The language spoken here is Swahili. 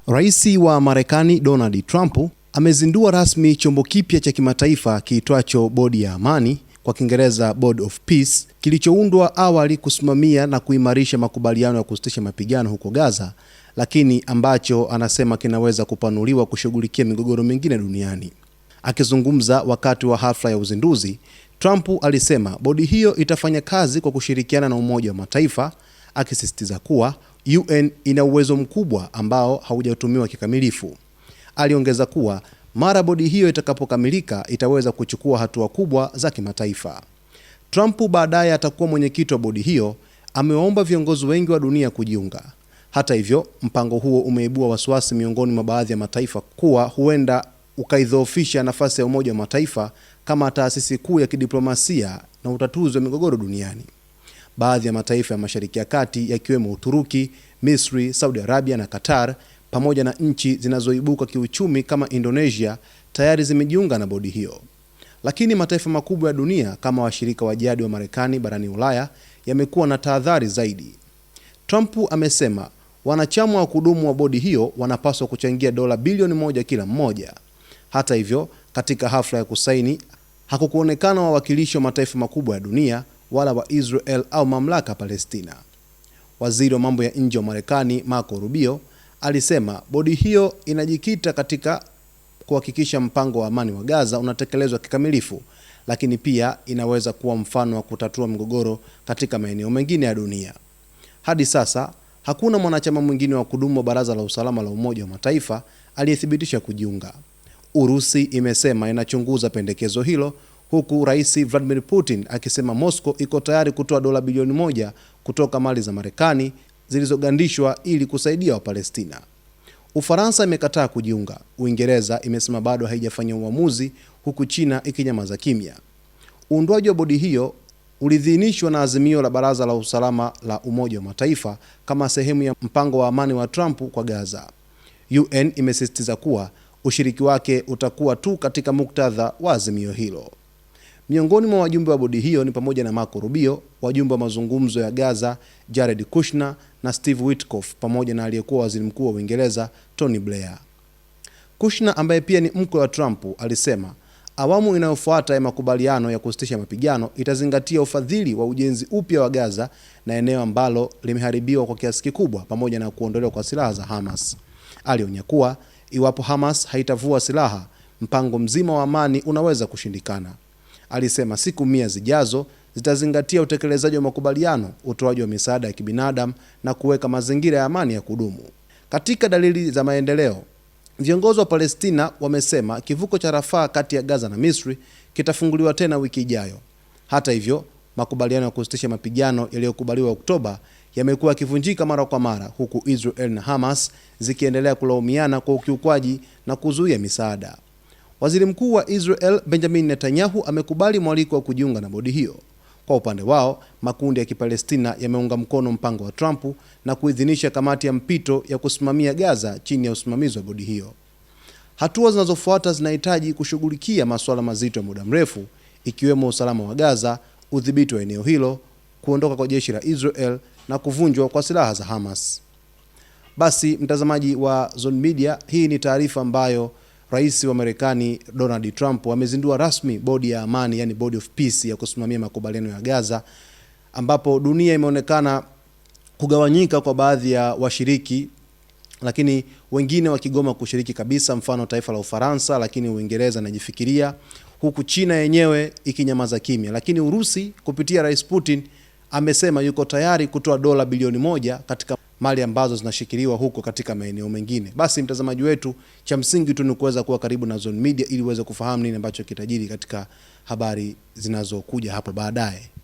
Rais wa Marekani Donald Trump amezindua rasmi chombo kipya cha kimataifa kiitwacho Bodi ya Amani, kwa Kiingereza Board of Peace, kilichoundwa awali kusimamia na kuimarisha makubaliano ya kusitisha mapigano huko Gaza, lakini ambacho anasema kinaweza kupanuliwa kushughulikia migogoro mingine duniani. Akizungumza wakati wa hafla ya uzinduzi, Trump alisema bodi hiyo itafanya kazi kwa kushirikiana na Umoja wa Mataifa, akisisitiza kuwa UN ina uwezo mkubwa ambao haujatumiwa kikamilifu. Aliongeza kuwa mara bodi hiyo itakapokamilika itaweza kuchukua hatua kubwa za kimataifa. Trump baadaye atakuwa mwenyekiti wa bodi hiyo. Amewaomba viongozi wengi wa dunia kujiunga. Hata hivyo, mpango huo umeibua wasiwasi miongoni mwa baadhi ya mataifa kuwa huenda ukaidhoofisha nafasi ya Umoja wa Mataifa kama taasisi kuu ya kidiplomasia na utatuzi wa migogoro duniani. Baadhi ya mataifa ya Mashariki ya Kati yakiwemo Uturuki, Misri, Saudi Arabia na Qatar, pamoja na nchi zinazoibuka kiuchumi kama Indonesia, tayari zimejiunga na bodi hiyo. Lakini mataifa makubwa ya dunia kama washirika wa jadi wa Marekani barani Ulaya yamekuwa na tahadhari zaidi. Trump amesema wanachama wa kudumu wa bodi hiyo wanapaswa kuchangia dola bilioni 1 kila mmoja. Hata hivyo, katika hafla ya kusaini hakukuonekana wawakilishi wa mataifa makubwa ya dunia wala wa Israel au mamlaka Palestina. Waziri wa mambo ya nje wa Marekani Marco Rubio alisema bodi hiyo inajikita katika kuhakikisha mpango wa amani wa Gaza unatekelezwa kikamilifu, lakini pia inaweza kuwa mfano wa kutatua migogoro katika maeneo mengine ya dunia. Hadi sasa hakuna mwanachama mwingine wa kudumu wa Baraza la Usalama la Umoja wa Mataifa aliyethibitisha kujiunga. Urusi imesema inachunguza pendekezo hilo, huku Rais Vladimir Putin akisema Moscow iko tayari kutoa dola bilioni 1 kutoka mali za Marekani zilizogandishwa ili kusaidia Wapalestina. Ufaransa imekataa kujiunga. Uingereza imesema bado haijafanya uamuzi, huku China ikinyamaza kimya. Uundwaji wa bodi hiyo ulidhinishwa na azimio la Baraza la Usalama la Umoja wa Mataifa kama sehemu ya mpango wa amani wa Trump kwa Gaza. UN imesisitiza kuwa ushiriki wake utakuwa tu katika muktadha wa azimio hilo. Miongoni mwa wajumbe wa bodi hiyo ni pamoja na Marco Rubio, wajumbe wa mazungumzo ya Gaza Jared Kushner na Steve Witkoff, pamoja na aliyekuwa waziri mkuu wa Uingereza Tony Blair. Kushner, ambaye pia ni mkwe wa Trump, alisema awamu inayofuata ya makubaliano ya kusitisha mapigano itazingatia ufadhili wa ujenzi upya wa Gaza na eneo ambalo limeharibiwa kwa kiasi kikubwa, pamoja na kuondolewa kwa silaha za Hamas. Alionya kuwa iwapo Hamas haitavua silaha, mpango mzima wa amani unaweza kushindikana. Alisema siku 100 zijazo zitazingatia utekelezaji wa makubaliano, utoaji wa misaada ya kibinadamu na kuweka mazingira ya amani ya kudumu. Katika dalili za maendeleo, viongozi wa Palestina wamesema kivuko cha Rafah kati ya Gaza na Misri kitafunguliwa tena wiki ijayo. Hata hivyo, makubaliano ya kusitisha mapigano yaliyokubaliwa Oktoba yamekuwa yakivunjika mara kwa mara, huku Israel na Hamas zikiendelea kulaumiana kwa ukiukwaji na kuzuia misaada. Waziri Mkuu wa Israel Benjamin Netanyahu amekubali mwaliko wa kujiunga na bodi hiyo. Kwa upande wao, makundi ya Kipalestina yameunga mkono mpango wa Trump na kuidhinisha kamati ya mpito ya kusimamia Gaza chini ya usimamizi wa bodi hiyo. Hatua zinazofuata zinahitaji kushughulikia masuala mazito ya muda mrefu, ikiwemo usalama wa Gaza, udhibiti wa eneo hilo, kuondoka kwa jeshi la Israel na kuvunjwa kwa silaha za Hamas. Basi mtazamaji wa Zone Media, hii ni taarifa ambayo Rais wa Marekani Donald Trump amezindua rasmi bodi ya amani, yani Board of Peace, ya kusimamia makubaliano ya Gaza, ambapo dunia imeonekana kugawanyika kwa baadhi ya washiriki, lakini wengine wakigoma kushiriki kabisa, mfano taifa la Ufaransa, lakini Uingereza inajifikiria, huku China yenyewe ikinyamaza kimya. Lakini Urusi kupitia Rais Putin amesema yuko tayari kutoa dola bilioni 1 katika mali ambazo zinashikiliwa huko katika maeneo mengine. Basi mtazamaji wetu, cha msingi tu ni kuweza kuwa karibu na Zone Media ili uweze kufahamu nini ambacho kitajiri katika habari zinazokuja hapo baadaye.